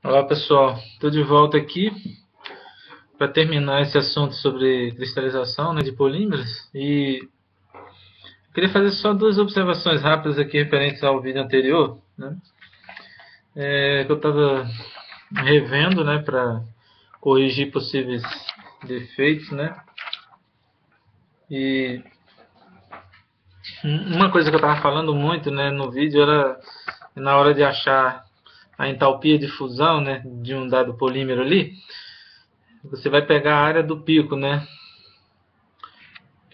Olá pessoal, estou de volta aqui para terminar esse assunto sobre cristalização, né, de polímeros e queria fazer só duas observações rápidas aqui referentes ao vídeo anterior, né, que eu estava revendo, né, para corrigir possíveis defeitos, né, e uma coisa que eu estava falando muito, né, no vídeo era na hora de achar a entalpia de fusão, né, de um dado polímero ali, você vai pegar a área do pico, né,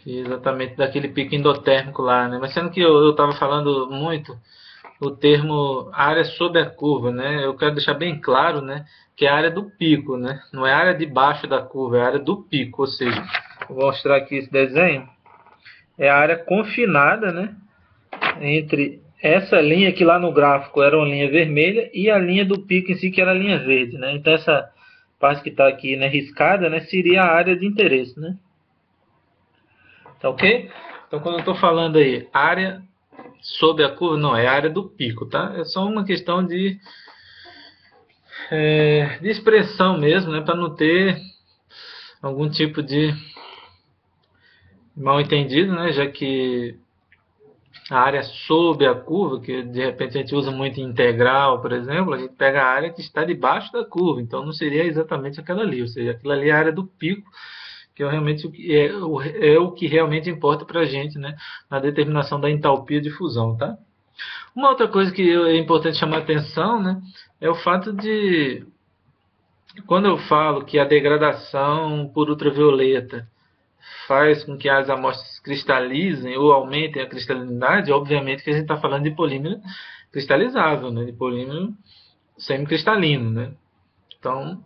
exatamente daquele pico endotérmico lá, né? Mas sendo que eu estava falando muito o termo área sob a curva, né? Eu quero deixar bem claro, né, que é a área do pico, né? Não é a área de baixo da curva, é a área do pico, ou seja, vou mostrar aqui esse desenho, é a área confinada, né, entre essa linha que lá no gráfico era uma linha vermelha e a linha do pico em si que era a linha verde, né? Então essa parte que está aqui, né, riscada, né, seria a área de interesse, né? Tá ok? Então, quando eu estou falando aí, área sob a curva, não, é a área do pico, tá? É só uma questão de expressão mesmo, né? Para não ter algum tipo de mal entendido, né? Já que a área sob a curva, que de repente a gente usa muito em integral, por exemplo, a gente pega a área que está debaixo da curva, então não seria exatamente aquela ali, ou seja, aquela ali é a área do pico, que é realmente é o que realmente importa para a gente, né, na determinação da entalpia de fusão, tá? Uma outra coisa que é importante chamar a atenção, né, é o fato de, quando eu falo que a degradação por ultravioleta faz com que as amostras cristalizem ou aumentem a cristalinidade, obviamente que a gente está falando de polímero cristalizável, né, de polímero semicristalino, né? Então,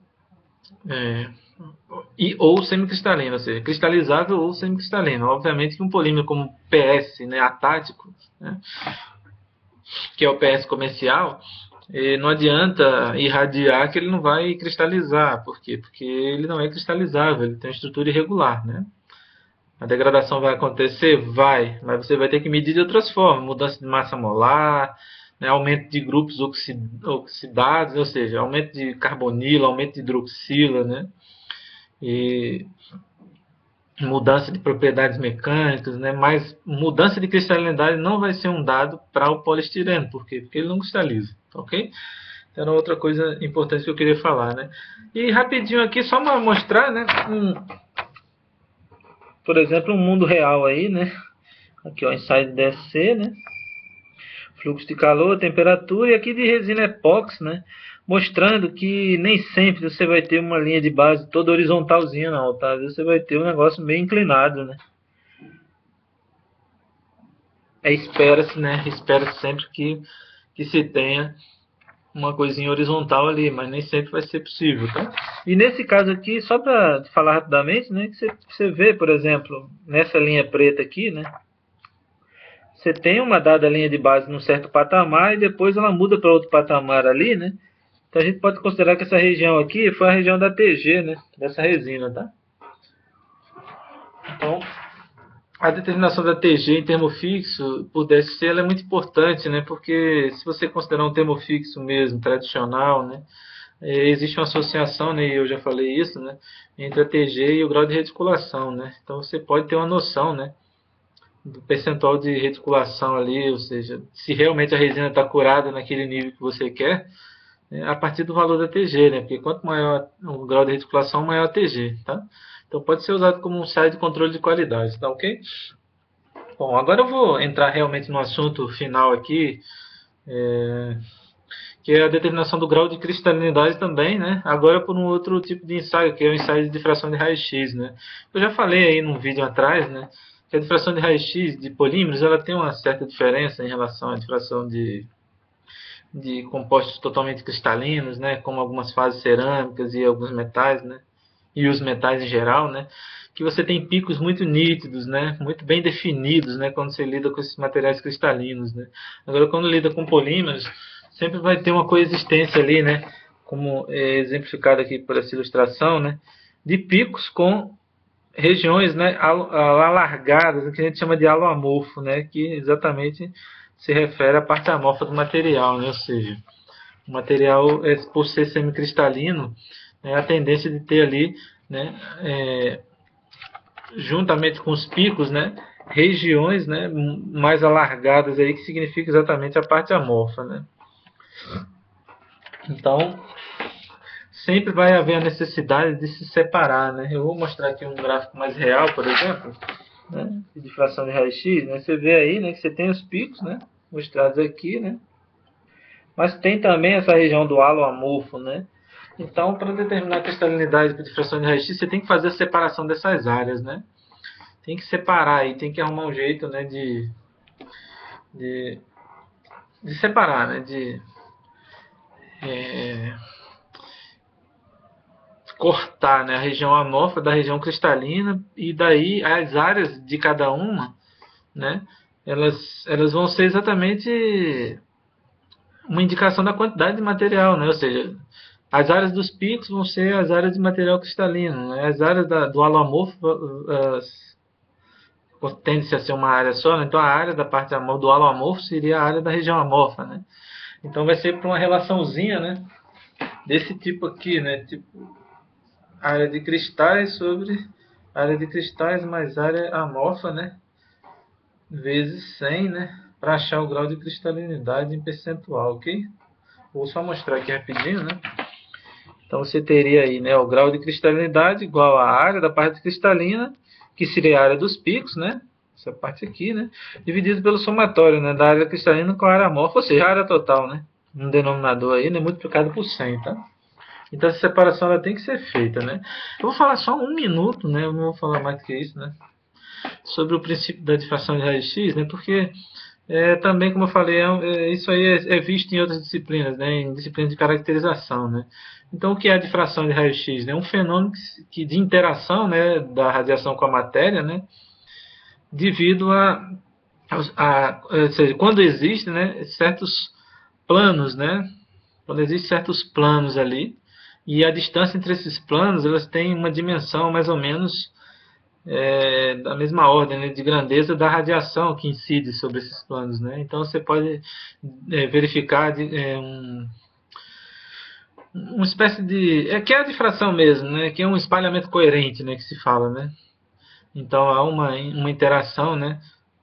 é, ou semicristalino, ou seja, cristalizável ou semicristalino. Obviamente que um polímero como PS, né, atático, né, que é o PS comercial, não adianta irradiar que ele não vai cristalizar. Por quê? Porque ele não é cristalizável, ele tem uma estrutura irregular, né? A degradação vai acontecer? Vai, mas você vai ter que medir de outras formas, mudança de massa molar, né, aumento de grupos oxidados, ou seja, aumento de carbonila, aumento de hidroxila, né? E mudança de propriedades mecânicas, né? Mas mudança de cristalinidade não vai ser um dado para o poliestireno. Por quê? Porque ele não cristaliza, ok? Então, era outra coisa importante que eu queria falar, né? E rapidinho aqui, só para mostrar, né? Por exemplo, um mundo real aí, né? Aqui, ó, ensaio de DSC, né? Fluxo de calor, temperatura, e aqui de resina epóxi, né? Mostrando que nem sempre você vai ter uma linha de base toda horizontalzinha, não, tá? Às vezes você vai ter um negócio meio inclinado, né? Espera-se, né? Espera-se sempre que se tenha uma coisinha horizontal ali, mas nem sempre vai ser possível, tá? E nesse caso aqui, só para falar rapidamente, né? Que você vê, por exemplo, nessa linha preta aqui, né? Você tem uma dada linha de base num certo patamar e depois ela muda para outro patamar ali, né? Então a gente pode considerar que essa região aqui foi a região da TG, né? Dessa resina, tá? Então, a determinação da TG em termo fixo por DSC ela é muito importante, né? Porque se você considerar um termo fixo mesmo, tradicional, né? Existe uma associação, né? E eu já falei isso, né? Entre a TG e o grau de reticulação, né? Então você pode ter uma noção, né? Do percentual de reticulação ali, ou seja, se realmente a resina está curada naquele nível que você quer, a partir do valor da TG, né? Porque quanto maior o grau de reticulação, maior a TG, tá? Então pode ser usado como um site de controle de qualidade, tá ok? Bom, agora eu vou entrar realmente no assunto final aqui, é, que é a determinação do grau de cristalinidade também, né? Agora por um outro tipo de ensaio, que é o ensaio de difração de raio-x, né? Eu já falei aí num vídeo atrás, né? Que a difração de raio-x de polímeros, ela tem uma certa diferença em relação à difração de compostos totalmente cristalinos, né? Como algumas fases cerâmicas e alguns metais, né? E os metais em geral, né? Que você tem picos muito nítidos, né? Muito bem definidos, né? Quando você lida com esses materiais cristalinos, né? Agora, quando lida com polímeros, sempre vai ter uma coexistência ali, né? Como é exemplificado aqui por essa ilustração, né? De picos com regiões, né, alargadas, que a gente chama de halo amorfo, né? Que exatamente se refere à parte amorfa do material, né? Ou seja, O material, por ser semicristalino, né, a tendência de ter ali, né, juntamente com os picos, né, regiões, né, mais alargadas aí, que significa exatamente a parte amorfa, né. Então, sempre vai haver a necessidade de se separar, né. Eu vou mostrar aqui um gráfico mais real, por exemplo, né, de difração de raio-x, né. Você vê aí, né, que você tem os picos, né, mostrados aqui, né, mas tem também essa região do halo amorfo, né. Então, para determinar a cristalinidade de difração de raio-x, você tem que fazer a separação dessas áreas, né. Tem que separar aí, tem que arrumar um jeito, né, de, de separar, né, de é, cortar, né, a região amorfa da região cristalina, e daí as áreas de cada uma, né, elas vão ser exatamente uma indicação da quantidade de material, né, ou seja, as áreas dos picos vão ser as áreas de material cristalino, né, as áreas do halo amorfo tende-se a ser uma área só, né, então a área da parte do halo amorfo seria a área da região amorfa, né. Então vai ser para uma relaçãozinha, né, desse tipo aqui, né, tipo área de cristais sobre área de cristais mais área amorfa, né, vezes 100, né, para achar o grau de cristalinidade em percentual, ok? Vou só mostrar aqui rapidinho, né. Então você teria aí, né, o grau de cristalinidade igual à área da parte cristalina, que seria a área dos picos, né, essa parte aqui, né, dividido pelo somatório, né, da área cristalina com a área amorfa, ou seja, a área total, né, um denominador aí, né, multiplicado por 100, tá? Então essa separação ela tem que ser feita, né? Eu vou falar só um minuto, né? Eu não vou falar mais do que isso, né? Sobre o princípio da difração de raio-x, né? Porque também, como eu falei, isso aí é visto em outras disciplinas, né? Em disciplinas de caracterização, né? Então o que é a difração de raio-x? É um fenômeno de interação, né, da radiação com a matéria, né? Devido ou seja, quando existem, né, certos planos, né? Quando existem certos planos ali, e a distância entre esses planos, elas têm uma dimensão mais ou menos da mesma ordem, né, de grandeza da radiação que incide sobre esses planos, né? Então você pode verificar uma espécie de que é a difração mesmo, né? Que é um espalhamento coerente, né? Que se fala, né? Então há uma interação, né?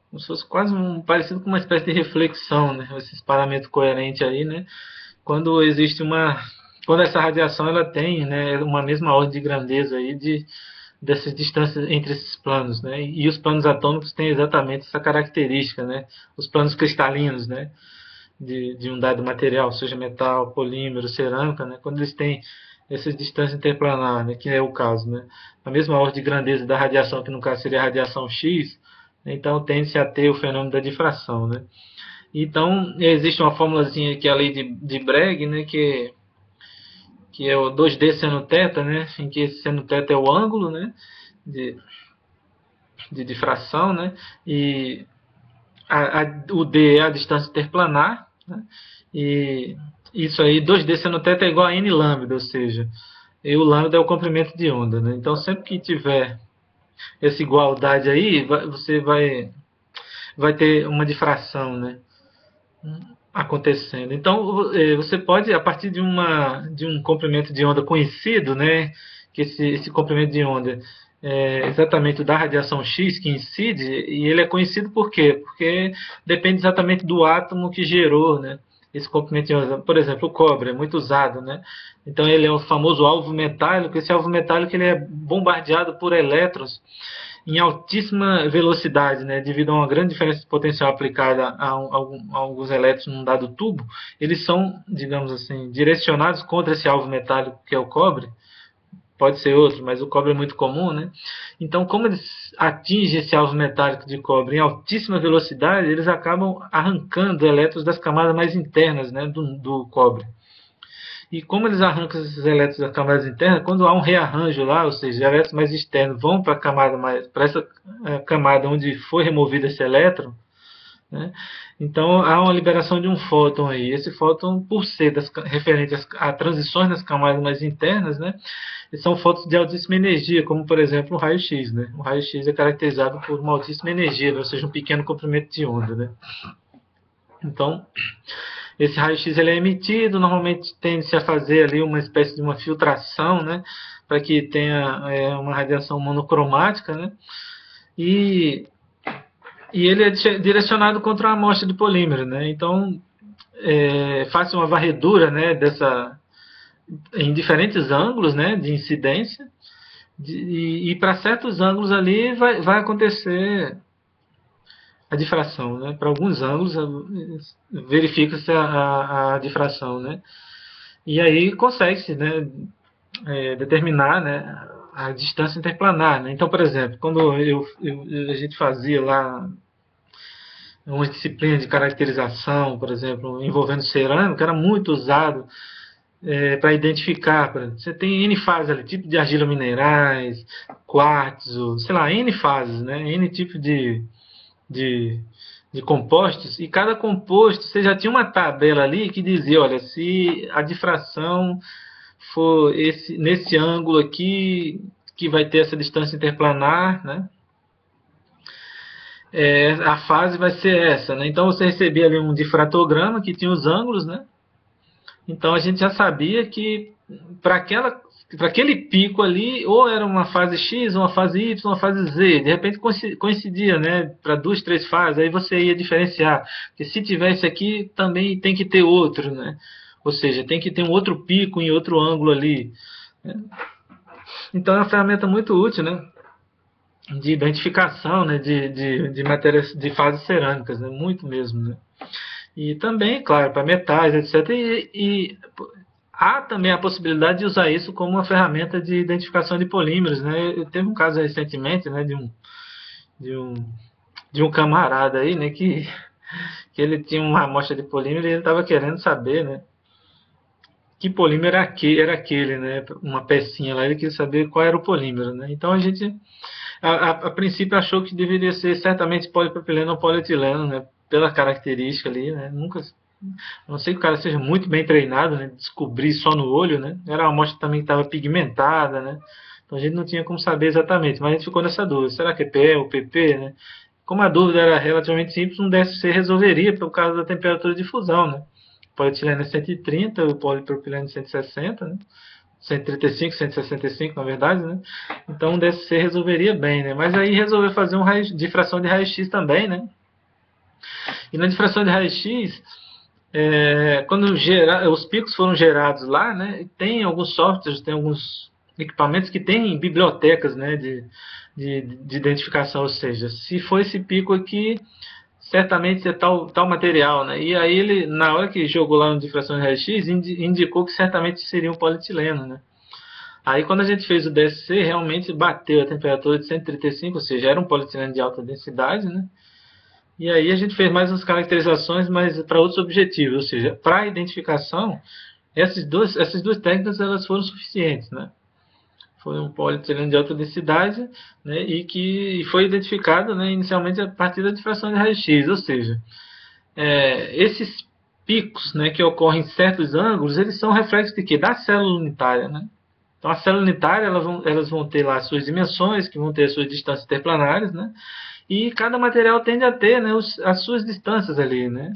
Como se fosse quase parecido com uma espécie de reflexão, né? Esse espalhamento coerente aí, né? Quando existe quando essa radiação ela tem, né, uma mesma ordem de grandeza aí dessas distâncias entre esses planos, né, e os planos atômicos têm exatamente essa característica, né, os planos cristalinos, né, de um dado material, seja metal, polímero, cerâmica, né, quando eles têm essas distâncias interplanar, né, que é o caso, né, a mesma ordem de grandeza da radiação, que no caso seria a radiação X, né, então tende-se a ter o fenômeno da difração, né. Então, existe uma formulazinha que é a lei de Bragg, né, que é o 2D seno θ, né, em que esse seno θ é o ângulo, né, de, de difração, né, e o D é a distância interplanar, né, e isso aí, 2D seno θ é igual a n lambda, ou seja, e o lambda é o comprimento de onda, né, então sempre que tiver essa igualdade aí, você vai ter uma difração, né, acontecendo. Então, você pode, a partir de um comprimento de onda conhecido, né, que esse comprimento de onda é exatamente o da radiação X que incide, e ele é conhecido por quê? Porque depende exatamente do átomo que gerou, né, esse comprimento de onda. Por exemplo, o cobre é muito usado, né? Então ele é o famoso alvo metálico. Esse alvo metálico ele é bombardeado por elétrons em altíssima velocidade, né, devido a uma grande diferença de potencial aplicada a alguns elétrons num dado tubo, eles são, digamos assim, direcionados contra esse alvo metálico que é o cobre. Pode ser outro, mas o cobre é muito comum, né? Então, como eles atingem esse alvo metálico de cobre em altíssima velocidade, eles acabam arrancando elétrons das camadas mais internas, né, do cobre. E como eles arrancam esses elétrons das camadas internas, quando há um rearranjo lá, ou seja, elétrons mais externos vão para a camada para essa camada onde foi removido esse elétron, né? Então há uma liberação de um fóton aí. Esse fóton, por ser referente a transições nas camadas mais internas, né, são fótons de altíssima energia, como por exemplo o raio-x, né? O raio-x é caracterizado por uma altíssima energia, ou seja, um pequeno comprimento de onda, né? Então esse raio-x ele é emitido, normalmente tende-se a fazer ali uma espécie de uma filtração, né, para que tenha uma radiação monocromática, né, e, e ele é direcionado contra uma amostra de polímero, né, então faz uma varredura, né, em diferentes ângulos, né, de incidência, e para certos ângulos ali vai acontecer a difração, né? Para alguns ângulos verifica-se a difração, né? E aí consegue-se, né, determinar, né, a distância interplanar, né? Então, por exemplo, quando a gente fazia lá uma disciplina de caracterização, por exemplo, envolvendo cerâmica, era muito usado para identificar. Você tem N fases ali, tipo de argila minerais, quartzo, sei lá, N fases, né? N tipo de, de compostos, e cada composto você já tinha uma tabela ali que dizia, olha, se a difração for nesse ângulo aqui, que vai ter essa distância interplanar, né? A fase vai ser essa, né? Então você recebia ali um difratograma que tinha os ângulos, né? Então a gente já sabia que para aquele pico ali, ou era uma fase X, uma fase Y, uma fase Z. De repente coincidia, né? Para 2, 3 fases, aí você ia diferenciar. Porque se tivesse aqui, também tem que ter outro, né? Ou seja, tem que ter um outro pico em outro ângulo ali, né? Então é uma ferramenta muito útil, né? De identificação, né? De matérias, de fases cerâmicas, né? Muito mesmo, né? E também, claro, para metais, etc. E há também a possibilidade de usar isso como uma ferramenta de identificação de polímeros, né? Eu teve um caso recentemente, né, de um, de um camarada aí, né, que ele tinha uma amostra de polímero e ele estava querendo saber, né, que polímero era aquele, né, uma pecinha lá, ele queria saber qual era o polímero, né? Então a gente, a princípio, achou que deveria ser certamente polipropileno ou polietileno, né, pela característica ali, né? Nunca, a não sei que o cara seja muito bem treinado, né? Descobrir só no olho, né? Era uma amostra também que estava pigmentada, né? Então a gente não tinha como saber exatamente, mas a gente ficou nessa dúvida. Será que é PE ou PP, né? Como a dúvida era relativamente simples, um DSC resolveria por causa da temperatura de fusão, né? O polietileno é 130, o polipropileno é 160, né? 135, 165, na verdade, né? Então um DSC resolveria bem, né? Mas aí resolveu fazer uma difração de raio-x também, né? E na difração de raio-x, quando os picos foram gerados lá, né, tem alguns softwares, tem alguns equipamentos que têm bibliotecas, né, de identificação, ou seja, se for esse pico aqui, certamente é tal material, né? E aí ele, na hora que jogou lá no difração de raio-x, indicou que certamente seria um polietileno, né? Aí quando a gente fez o DSC, realmente bateu a temperatura de 135, ou seja, era um polietileno de alta densidade, né? E aí a gente fez mais umas caracterizações, mas para outros objetivos, ou seja, para a identificação, essas duas técnicas elas foram suficientes, né? Foi um polietileno de alta densidade, né, e que foi identificado, né, inicialmente a partir da difração de raio-x, ou seja, esses picos, né, que ocorrem em certos ângulos, eles são reflexos de quê? Da célula unitária, né? Então a célula unitária elas vão ter lá as suas dimensões, que vão ter as suas distâncias interplanares, né? E cada material tende a ter, né, as suas distâncias ali, né?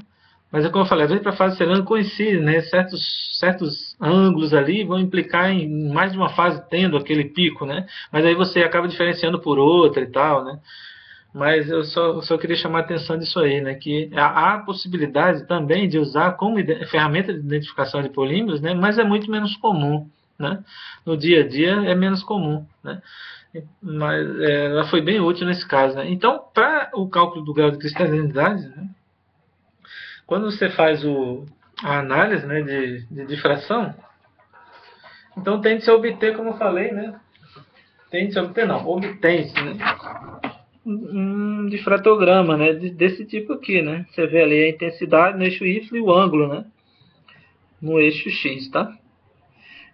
Mas é como eu falei, às vezes para a fase cerâmica coincide, né? Certos ângulos ali vão implicar em mais de uma fase tendo aquele pico, né? Mas aí você acaba diferenciando por outra e tal, né? Mas eu só queria chamar a atenção disso aí, né? Que há a possibilidade também de usar como ferramenta de identificação de polímeros, né? Mas é muito menos comum, né? No dia a dia é menos comum, né? Mas ela foi bem útil nesse caso, né? Então, para o cálculo do grau de cristalinidade, né? Quando você faz a análise, né, de difração, então tende-se a obter, como eu falei, né? Tende-se a obter, não, obtém-se, né? Um difratograma, né? Desse tipo aqui, né? Você vê ali a intensidade no eixo Y e o ângulo, né? No eixo X, tá?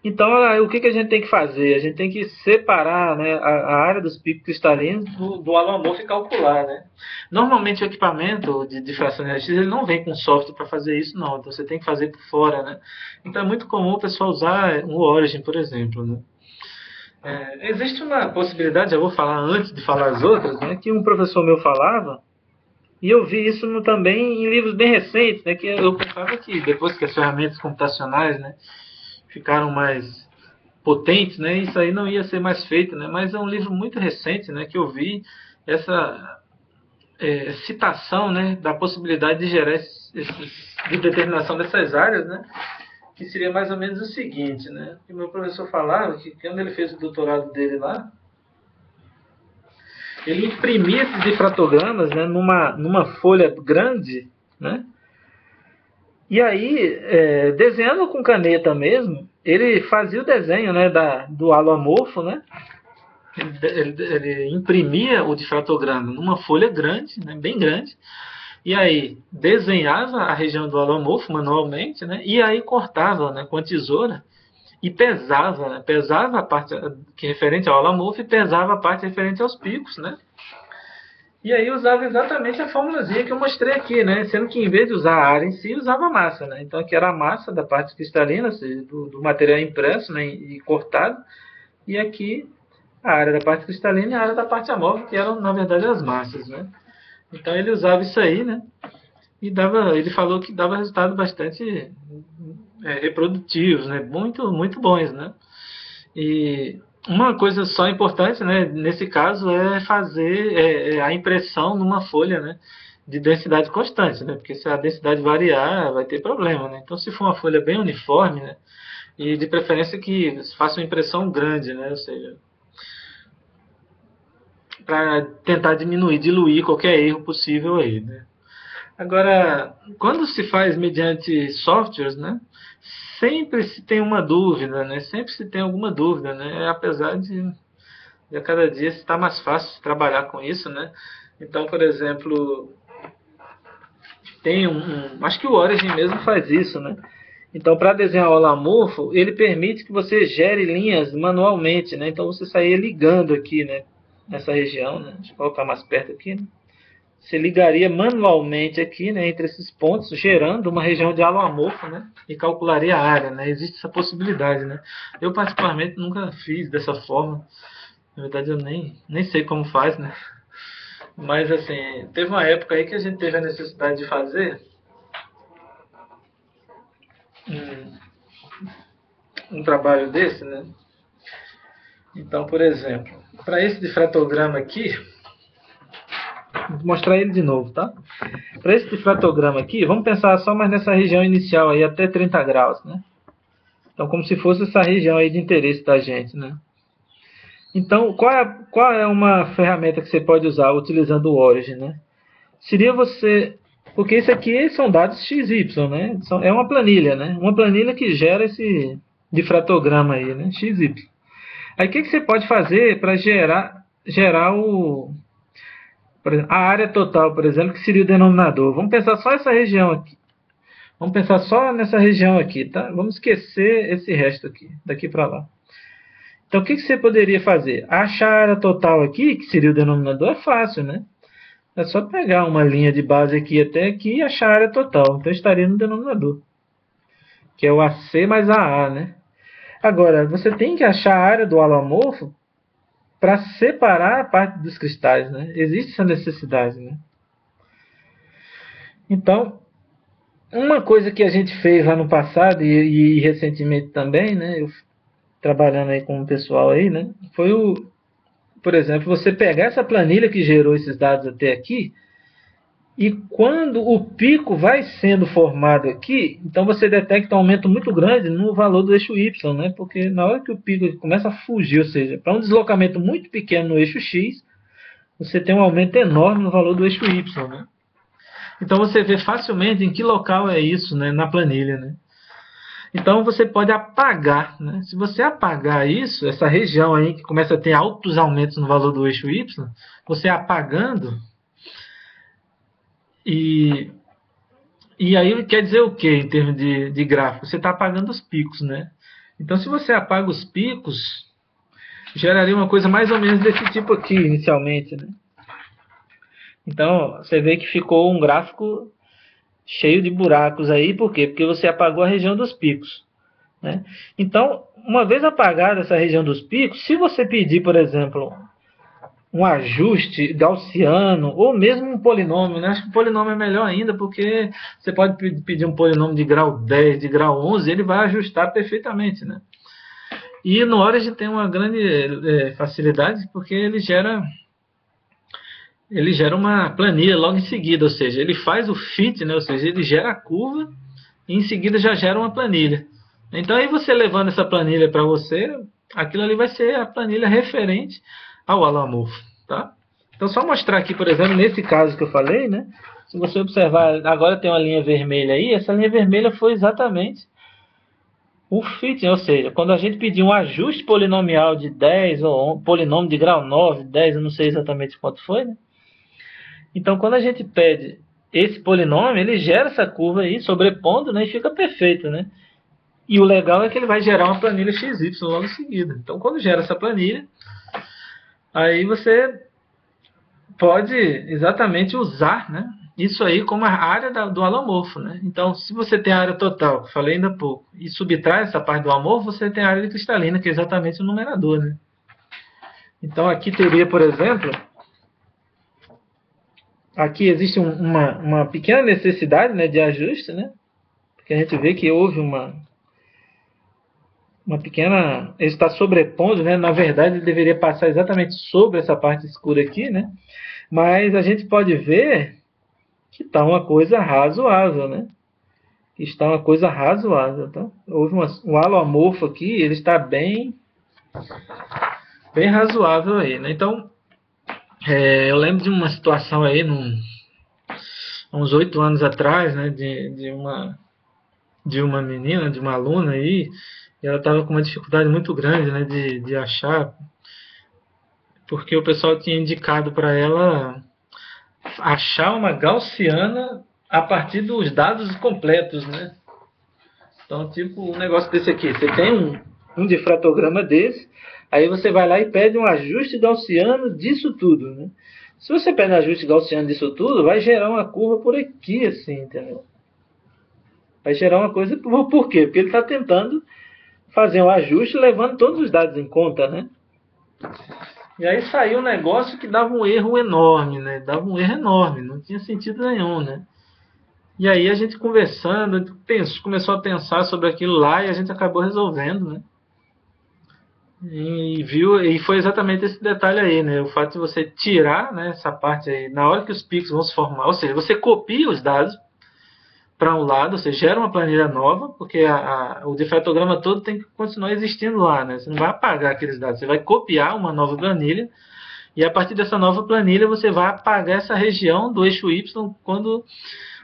Então, o que a gente tem que fazer? A gente tem que separar, né, a área dos picos cristalinos do alomorfo e calcular, né? Normalmente o equipamento de difração de raio-x ele não vem com software para fazer isso, não. Então você tem que fazer por fora, né? Então é muito comum o pessoal usar um Origin, por exemplo, né? Existe uma possibilidade, eu vou falar antes de falar as outras, né? Que um professor meu falava, E eu vi isso também em livros bem recentes, né, que eu pensava que depois que as ferramentas computacionais, né, ficaram mais potentes, né, isso aí não ia ser mais feito, né, mas é um livro muito recente, né, que eu vi essa citação, né, da possibilidade de gerar de determinação dessas áreas, né, que seria mais ou menos o seguinte, né, que meu professor falava que quando ele fez o doutorado dele lá, ele imprimia esses difratogramas, né, numa folha grande, né, e aí, desenhando com caneta mesmo, ele fazia o desenho, né, do halo amorfo, né, ele imprimia o difratograma numa folha grande, né, bem grande, e aí desenhava a região do halo amorfo manualmente, né, e aí cortava, né, com a tesoura e pesava, né, pesava a parte que é referente ao halo amorfo e pesava a parte referente aos picos, né. E aí usava exatamente a formulazinha que eu mostrei aqui, né? Sendo que em vez de usar a área em si, usava a massa, né? Então aqui era a massa da parte cristalina, ou seja, do material impresso, né, e cortado, e aqui a área da parte cristalina e a área da parte amorfa, que eram, na verdade, as massas, né? Então ele usava isso aí, né? E ele falou que dava resultados bastante reprodutivos, né? Muito, muito bons, né? E uma coisa só importante, né, nesse caso, é fazer a impressão numa folha, né, de densidade constante, né, porque se a densidade variar, vai ter problema, né. Então, se for uma folha bem uniforme, né, e de preferência que faça uma impressão grande, né, ou seja, para tentar diluir qualquer erro possível aí, né. Agora, quando se faz mediante softwares, né, sempre se tem uma dúvida, né, sempre se tem alguma dúvida, né, apesar de a cada dia está mais fácil trabalhar com isso, né. Então, por exemplo, tem acho que o Origin mesmo faz isso, né. Então, para desenhar o holamorfo, ele permite que você gere linhas manualmente, né. Então, você sair ligando aqui, né, nessa região, né. Deixa eu colocar mais perto aqui, né. Você ligaria manualmente aqui, né, entre esses pontos, gerando uma região de halo amorfo, né, e calcularia a área, né. Existe essa possibilidade, né. Eu particularmente nunca fiz dessa forma. Na verdade eu nem sei como faz, né. Mas assim, teve uma época aí que a gente teve a necessidade de fazer um trabalho desse, né. Então, por exemplo, para esse difratograma aqui, vou mostrar ele de novo, tá? Para esse difratograma aqui, vamos pensar só mais nessa região inicial aí, até 30 graus, né? Então, como se fosse essa região aí de interesse da gente, né? Então, qual é uma ferramenta que você pode usar utilizando o Origin, né? Seria você... Porque isso aqui são dados XY, né? É uma planilha, né? Uma planilha que gera esse difratograma aí, né? XY. Aí o que você pode fazer para gerar por exemplo, a área total, por exemplo, que seria o denominador. Vamos pensar só essa região aqui. Vamos pensar só nessa região aqui, tá? Vamos esquecer esse resto aqui, daqui para lá. Então, o que você poderia fazer? Achar a área total aqui, que seria o denominador, é fácil, né? É só pegar uma linha de base aqui até aqui e achar a área total. Então, estaria no denominador, que é o AC mais AA, né? Agora, você tem que achar a área do halo amorfo para separar a parte dos cristais, né? Existe essa necessidade, né? Então, uma coisa que a gente fez lá no passado e recentemente também, né? Eu trabalhando aí com o pessoal aí, né? Foi por exemplo, você pegar essa planilha que gerou esses dados até aqui e quando o pico vai sendo formado aqui, então você detecta um aumento muito grande no valor do eixo Y, né? Porque na hora que o pico começa a fugir, ou seja, para um deslocamento muito pequeno no eixo X, você tem um aumento enorme no valor do eixo Y, né? Então você vê facilmente em que local é isso, né, na planilha, né? Então você pode apagar, né? Se você apagar isso, essa região aí que começa a ter altos aumentos no valor do eixo Y, você apagando, e aí quer dizer o que em termos de gráfico? Você está apagando os picos, né? Então se você apaga os picos, geraria uma coisa mais ou menos desse tipo aqui inicialmente, né? Então você vê que ficou um gráfico cheio de buracos aí, por quê? Porque você apagou a região dos picos, né? Então, uma vez apagada essa região dos picos, se você pedir, por exemplo, um ajuste gaussiano, ou mesmo um polinômio, né? Acho que o polinômio é melhor ainda, porque você pode pedir um polinômio de grau 10, de grau 11, ele vai ajustar perfeitamente, né? E no Origin tem uma grande facilidade, porque ele gera uma planilha logo em seguida, ou seja, ele faz o fit, né? Ou seja, ele gera a curva e em seguida já gera uma planilha. Então aí você levando essa planilha para você, aquilo ali vai ser a planilha referente ao Alamorfo, tá? Então só mostrar aqui, por exemplo, nesse caso que eu falei, né? Se você observar, agora tem uma linha vermelha aí, essa linha vermelha foi exatamente o fit, ou seja, quando a gente pediu um ajuste polinomial de 10, ou polinômio de grau 9, 10, eu não sei exatamente quanto foi, né? Então, quando a gente pede esse polinômio, ele gera essa curva aí, sobrepondo, né, e fica perfeito, né? E o legal é que ele vai gerar uma planilha XY logo em seguida. Então, quando gera essa planilha, aí você pode exatamente usar, né, isso aí como a área do alomorfo, né? Então, se você tem a área total, que falei ainda há pouco, e subtrai essa parte do alomorfo, você tem a área de cristalina, que é exatamente o numerador, né? Então, aqui teria, por exemplo, aqui existe uma pequena necessidade, né, de ajuste, né? Porque a gente vê que houve uma pequena... Ele está sobrepondo, né? Na verdade, ele deveria passar exatamente sobre essa parte escura aqui, né? Mas a gente pode ver que está uma coisa razoável, né? Que está uma coisa razoável, tá? Houve um alomorfo aqui, ele está bem razoável aí, né? Então, eu lembro de uma situação aí, uns 8 anos atrás, né? De uma menina, de uma aluna aí, e ela estava com uma dificuldade muito grande, né, de achar, porque o pessoal tinha indicado para ela achar uma gaussiana a partir dos dados completos, né? Então, tipo, um negócio desse aqui, você tem um difratograma desse, aí você vai lá e pede um ajuste gaussiano disso tudo, né? Se você pede um ajuste gaussiano disso tudo, vai gerar uma curva por aqui, assim, entendeu? Vai gerar uma coisa... Por quê? Porque ele está tentando fazer um ajuste levando todos os dados em conta, né? E aí saiu um negócio que dava um erro enorme, né? Dava um erro enorme, não tinha sentido nenhum, né? E aí a gente conversando, começou a pensar sobre aquilo lá e a gente acabou resolvendo, né? E foi exatamente esse detalhe aí, né? O fato de você tirar, né, essa parte aí, na hora que os picos vão se formar, ou seja, você copia os dados para um lado, você gera uma planilha nova, porque o difratograma todo tem que continuar existindo lá, né? Você não vai apagar aqueles dados, você vai copiar uma nova planilha, e a partir dessa nova planilha você vai apagar essa região do eixo Y quando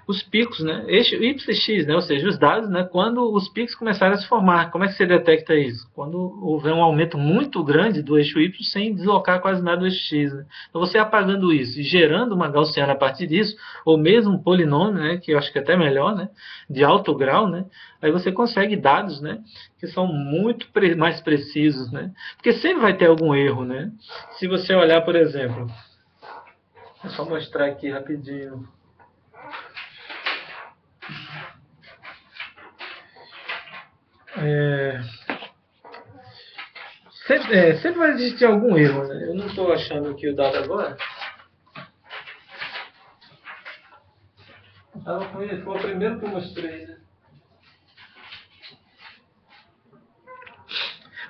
os picos, né? Eixo Y e X, né? Ou seja, os dados, né? Quando os picos começarem a se formar. Como é que você detecta isso? Quando houver um aumento muito grande do eixo Y sem deslocar quase nada do eixo X, né? Então você apagando isso e gerando uma gaussiana a partir disso, ou mesmo um polinômio, né? Que eu acho que é até melhor, né? De alto grau, né? Aí você consegue dados, né? Que são muito mais precisos, né? Porque sempre vai ter algum erro, né? Se você olhar, por exemplo, é só mostrar aqui rapidinho. Sempre vai existir algum erro, né? Eu não estou achando aqui o dado agora. Foi o primeiro que eu mostrei, né?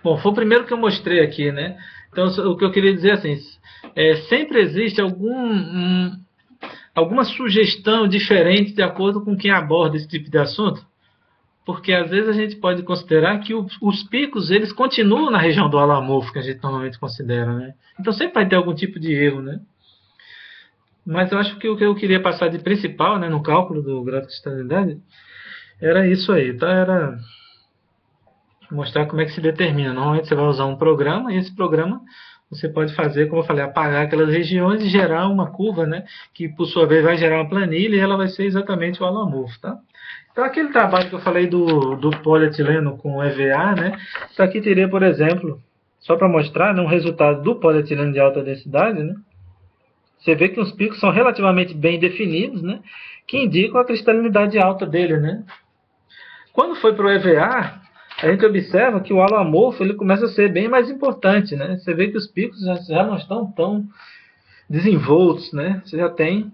Bom, foi o primeiro que eu mostrei aqui, né? Então, o que eu queria dizer assim, sempre existe alguma sugestão diferente de acordo com quem aborda esse tipo de assunto. Porque às vezes a gente pode considerar que os picos eles continuam na região do alamorfo que a gente normalmente considera, né? Então sempre vai ter algum tipo de erro, né? Mas eu acho que o que eu queria passar de principal, né, no cálculo do grau de cristalidade era isso aí, tá? Era mostrar como é que se determina. Normalmente você vai usar um programa e esse programa você pode fazer, como eu falei, apagar aquelas regiões e gerar uma curva, né? Que por sua vez vai gerar uma planilha e ela vai ser exatamente o alamorfo, tá? Então, aquele trabalho que eu falei do polietileno com EVA, né? Isso aqui teria, por exemplo, só para mostrar, né, um resultado do polietileno de alta densidade, né? Você vê que os picos são relativamente bem definidos, né? Que indicam a cristalinidade alta dele, né? Quando foi para o EVA, a gente observa que o halo amorfo ele começa a ser bem mais importante, né? Você vê que os picos já não estão tão desenvoltos, né? Você já tem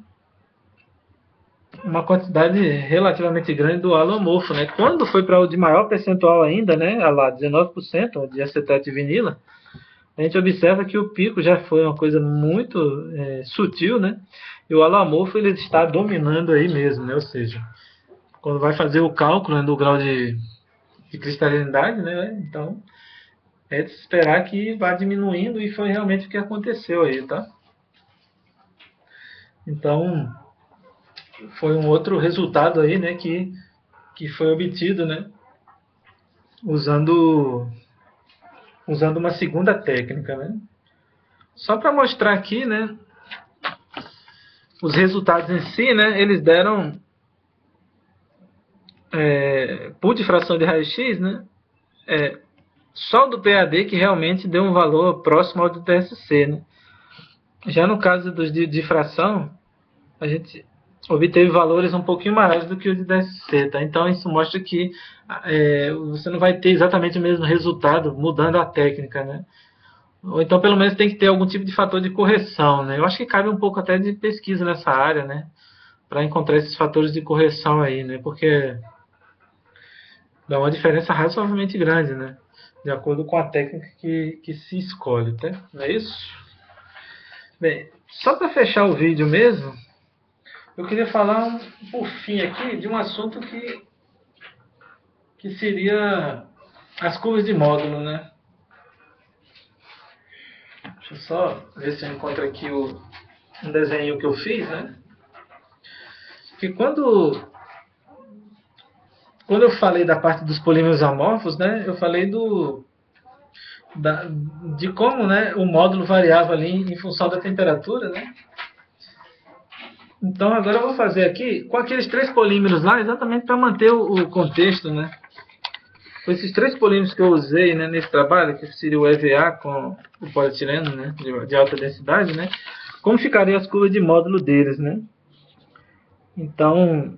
uma quantidade relativamente grande do halo amorfo, né? Quando foi para o de maior percentual ainda, né? Lá 19% de acetato de vinila, a gente observa que o pico já foi uma coisa muito sutil, né? E o halo amorfo ele está dominando aí mesmo, né? Ou seja, quando vai fazer o cálculo, né, do grau de cristalinidade, né? Então é de se esperar que vá diminuindo e foi realmente o que aconteceu aí, tá? Então foi um outro resultado aí, né? Que foi obtido, né? Usando uma segunda técnica, né? Só para mostrar aqui, né? Os resultados em si, né? Eles deram por difração de raio-x, né? Só do PAD que realmente deu um valor próximo ao do TSC, né? Já no caso dos de difração, a gente obteve valores um pouquinho maiores do que o de DSC, tá? Então isso mostra que você não vai ter exatamente o mesmo resultado mudando a técnica, né? Ou então pelo menos tem que ter algum tipo de fator de correção, né? Eu acho que cabe um pouco até de pesquisa nessa área, né? Para encontrar esses fatores de correção aí, né? Porque dá uma diferença razoavelmente grande, né? De acordo com a técnica que se escolhe, tá? Não é isso? Bem, só para fechar o vídeo mesmo, eu queria falar por fim aqui de um assunto que seria as curvas de módulo, né? Deixa eu só ver se eu encontro aqui um desenho que eu fiz, né? Que quando eu falei da parte dos polímeros amorfos, né? Eu falei de como, né, o módulo variava ali em função da temperatura, né? Então agora eu vou fazer aqui com aqueles 3 polímeros lá, exatamente para manter o contexto, né? Com esses 3 polímeros que eu usei, né, nesse trabalho, que seria o EVA com o polietileno, né, de alta densidade, né? Como ficaria as curvas de módulo deles, né? Então,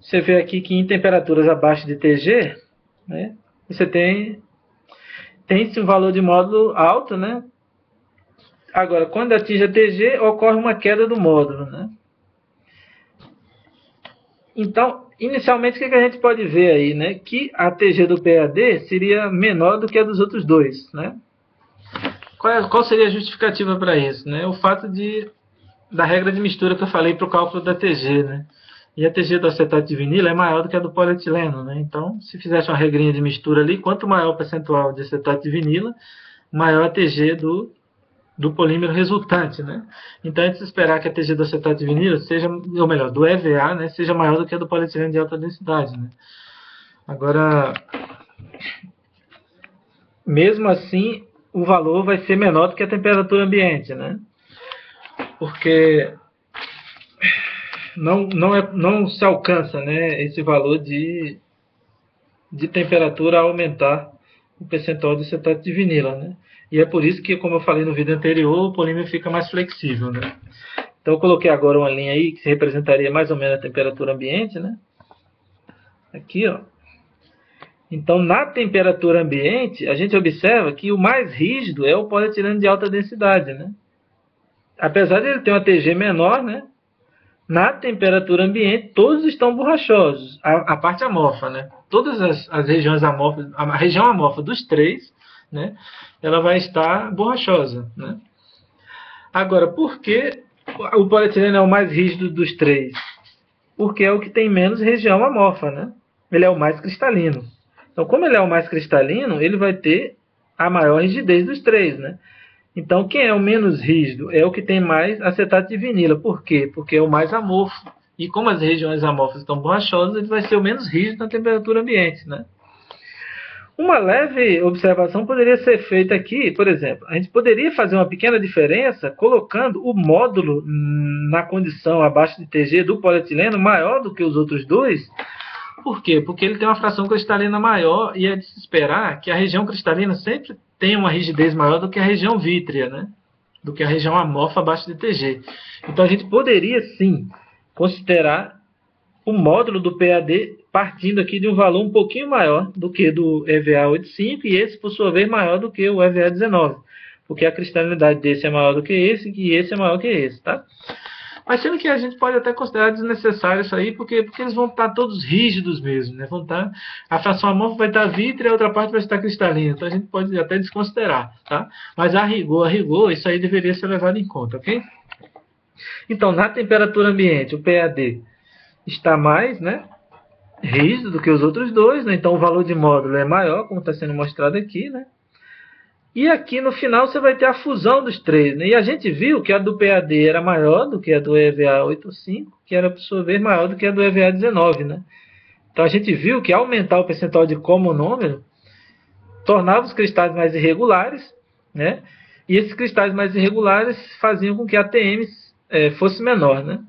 você vê aqui que em temperaturas abaixo de TG, né, você tem-se um valor de módulo alto, né? Agora, quando atinge a TG, ocorre uma queda do módulo, né? Então, inicialmente, o que a gente pode ver aí, né? Que a TG do PAD seria menor do que a dos outros dois, né? Qual seria a justificativa para isso, né? O fato da regra de mistura que eu falei para o cálculo da TG, né? E a TG do acetato de vinilo é maior do que a do polietileno, né? Então, se fizesse uma regrinha de mistura ali, quanto maior o percentual de acetato de vinilo, maior a TG do polímero resultante, né? Então é de se esperar que a TG do acetato de vinilo seja, ou melhor, do EVA, né, seja maior do que a do polietileno de alta densidade, né? Agora, mesmo assim, o valor vai ser menor do que a temperatura ambiente, né? Porque não se alcança, né, esse valor de temperatura a aumentar o percentual de acetato de vinila, né? E é por isso que, como eu falei no vídeo anterior, o polímero fica mais flexível, né? Então eu coloquei agora uma linha aí que representaria mais ou menos a temperatura ambiente, né? Aqui, ó. Então, na temperatura ambiente, a gente observa que o mais rígido é o polietileno de alta densidade, né? Apesar de ele ter uma TG menor, né? Na temperatura ambiente, todos estão borrachosos. A parte amorfa, né? Todas as regiões amorfas, a região amorfa dos 3, né? Ela vai estar borrachosa, né? Agora, por que o polietileno é o mais rígido dos 3? Porque é o que tem menos região amorfa, né? Ele é o mais cristalino. Então, como ele é o mais cristalino, ele vai ter a maior rigidez dos 3, né? Então, quem é o menos rígido é o que tem mais acetato de vinila. Por quê? Porque é o mais amorfo. E como as regiões amorfas estão borrachosas, ele vai ser o menos rígido na temperatura ambiente, né? Uma leve observação poderia ser feita aqui, por exemplo, a gente poderia fazer uma pequena diferença colocando o módulo na condição abaixo de TG do polietileno maior do que os outros dois. Por quê? Porque ele tem uma fração cristalina maior e é de se esperar que a região cristalina sempre tenha uma rigidez maior do que a região vítrea, né? Do que a região amorfa abaixo de TG. Então a gente poderia sim considerar o módulo do PAD partindo aqui de um valor um pouquinho maior do que do EVA 85 e esse, por sua vez, maior do que o EVA 19, porque a cristalinidade desse é maior do que esse e esse é maior que esse, tá? Mas sendo que a gente pode até considerar desnecessário isso aí, porque eles vão estar todos rígidos mesmo, né? Vão estar, a fração amorfa vai estar vítrea e a outra parte vai estar cristalina, então a gente pode até desconsiderar, tá? Mas a rigor, isso aí deveria ser levado em conta, ok? Então, na temperatura ambiente, o PAD está mais, né, rígido do que os outros dois, né? Então o valor de módulo é maior, como está sendo mostrado aqui, né? E aqui no final você vai ter a fusão dos três, né? E a gente viu que a do PAD era maior do que a do EVA 85, que era, por sua vez, maior do que a do EVA 19, né? Então a gente viu que aumentar o percentual de comonômero tornava os cristais mais irregulares, né? E esses cristais mais irregulares faziam com que a TM fosse menor, né?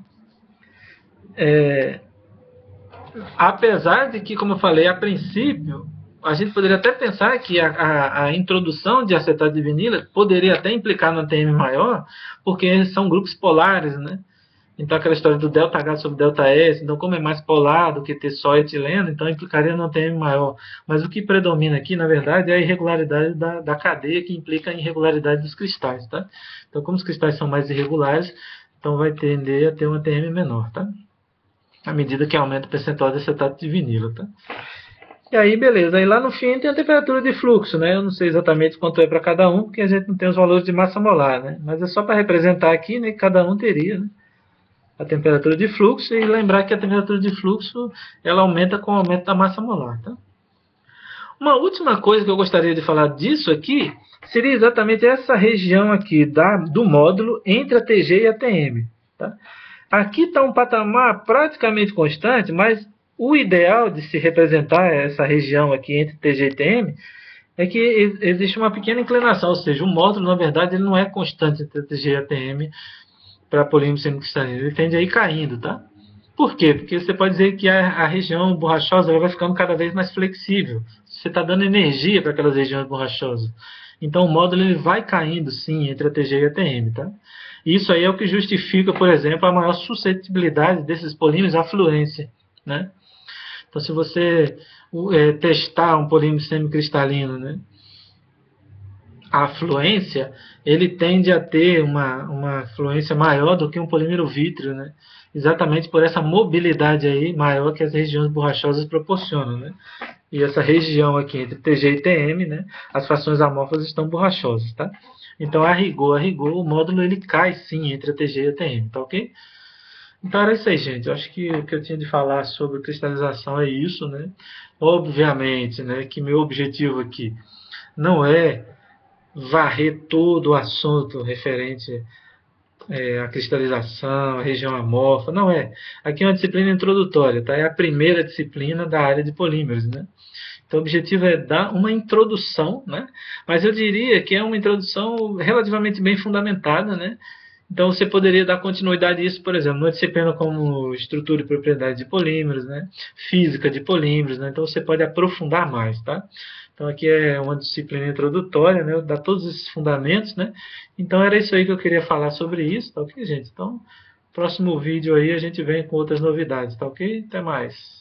Apesar de que, como eu falei, a princípio, a gente poderia até pensar que a introdução de acetato de vinila poderia até implicar no TM maior, porque são grupos polares, né? Então, aquela história do ΔH sobre ΔS, então, como é mais polar do que ter só etileno, então implicaria no TM maior. Mas o que predomina aqui, na verdade, é a irregularidade da cadeia, que implica a irregularidade dos cristais, tá? Então, como os cristais são mais irregulares, então vai tender a ter uma TM menor, tá? À medida que aumenta o percentual de acetato de vinilo, tá? E aí, beleza. Aí lá no fim tem a temperatura de fluxo, né? Eu não sei exatamente quanto é para cada um, porque a gente não tem os valores de massa molar, né? Mas é só para representar aqui, né? Que cada um teria, né? A temperatura de fluxo e lembrar que a temperatura de fluxo ela aumenta com o aumento da massa molar, tá? Uma última coisa que eu gostaria de falar disso aqui seria exatamente essa região aqui do módulo entre a TG e a TM, tá? Aqui está um patamar praticamente constante, mas o ideal de se representar essa região aqui entre TG e TM é que existe uma pequena inclinação, ou seja, o módulo, na verdade, ele não é constante entre a TG e a TM para polímero semicristalino, ele tende a ir caindo, tá? Por quê? Porque você pode dizer que a região borrachosa ela vai ficando cada vez mais flexível. Você está dando energia para aquelas regiões borrachosas. Então o módulo ele vai caindo, sim, entre a TG e a TM, tá? Isso aí é o que justifica, por exemplo, a maior suscetibilidade desses polímeros à fluência, né? Então, se você testar um polímero semicristalino, né, a fluência, ele tende a ter uma fluência maior do que um polímero vítreo, né? Exatamente por essa mobilidade aí maior que as regiões borrachosas proporcionam, né? E essa região aqui entre TG e TM, né, as frações amorfas estão borrachosas, tá? Então, a rigor, o módulo ele cai sim entre a TG e a TM, tá ok? Então era isso aí, gente. Eu acho que o que eu tinha de falar sobre cristalização é isso, né? Obviamente, né, que meu objetivo aqui não é varrer todo o assunto referente à cristalização, à região amorfa, não é. Aqui é uma disciplina introdutória, tá? É a primeira disciplina da área de polímeros, né? Então o objetivo é dar uma introdução, né? Mas eu diria que é uma introdução relativamente bem fundamentada, né? Então você poderia dar continuidade a isso, por exemplo, numa disciplina como estrutura e propriedade de polímeros, né? Física de polímeros, né? Então você pode aprofundar mais, tá? Então aqui é uma disciplina introdutória, né? Dá todos esses fundamentos, né? Então era isso aí que eu queria falar sobre isso, tá ok, gente? Então, próximo vídeo aí a gente vem com outras novidades, tá ok? Até mais.